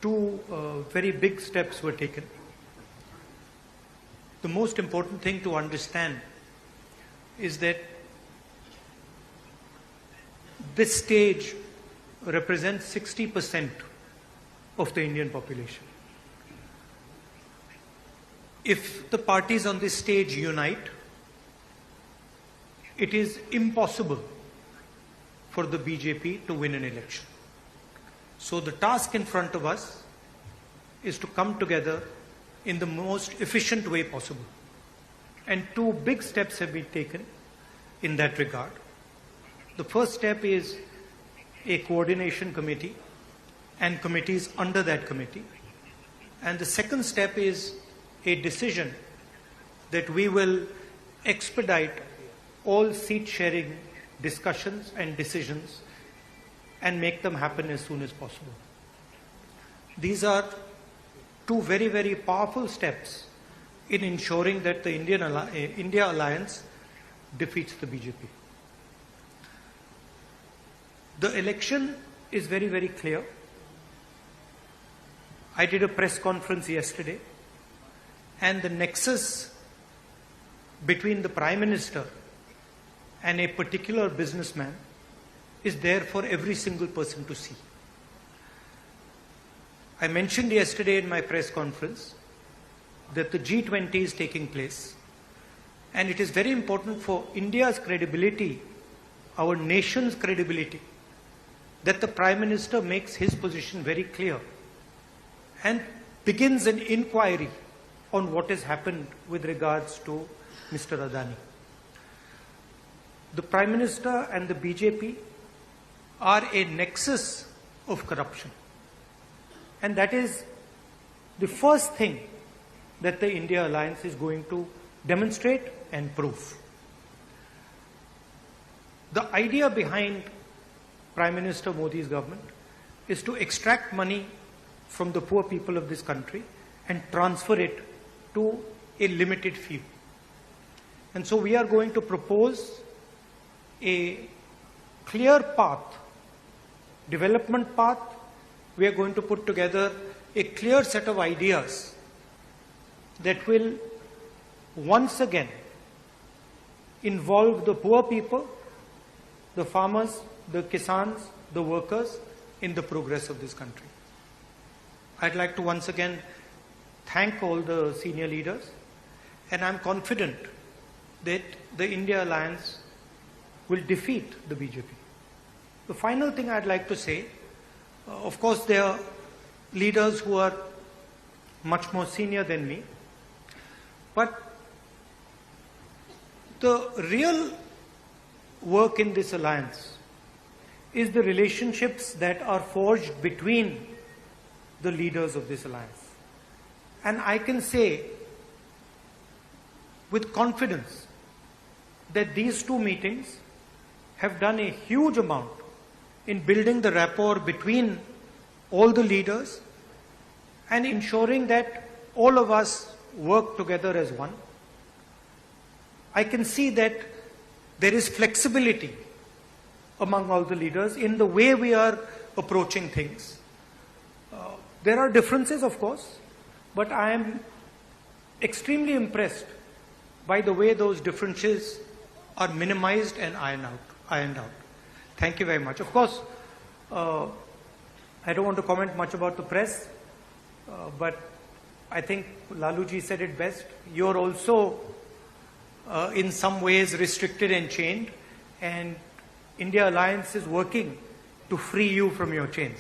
two very big steps were taken. The most important thing to understand is that this stage represents 60% of the Indian population. If the parties on this stage unite, it is impossible for the BJP to win an election. So the task in front of us is to come together in the most efficient way possible. And two big steps have been taken in that regard. The first step is a coordination committee and committees under that committee. And the second step is a decision that we will expedite all seat sharing discussions and decisions and make them happen as soon as possible. These are two very, very powerful steps in ensuring that the India alliance defeats the BJP. The election is very, very clear. I did a press conference yesterday, and the nexus between the Prime Minister and a particular businessman is there for every single person to see. I mentioned yesterday in my press conference that the G20 is taking place, and it is very important for India's credibility, our nation's credibility, that the Prime Minister makes his position very clear and begins an inquiry on what has happened with regards to Mr. Adani. The Prime Minister and the BJP are a nexus of corruption. And that is the first thing that the India alliance is going to demonstrate and prove. The idea behind Prime Minister Modi's government is to extract money from the poor people of this country and transfer it to a limited few. And so we are going to propose a clear path, development path. We are going to put together a clear set of ideas that will once again involve the poor people, the farmers, the kisans, the workers in the progress of this country. I'd like to once again thank all the senior leaders, and I'm confident that the India alliance will defeat the BJP. The final thing I'd like to say, of course there are leaders who are much more senior than me, but the real work in this alliance is the relationships that are forged between the leaders of this alliance. And I can say with confidence that these two meetings have done a huge amount in building the rapport between all the leaders and ensuring that all of us work together as one. I can see that there is flexibility among all the leaders in the way we are approaching things. There are differences, of course, but I am extremely impressed by the way those differences are minimized and ironed out. Thank you very much. Of course, I don't want to comment much about the press, but I think Laluji said it best. You're also in some ways restricted and chained, and India Alliance is working to free you from your chains.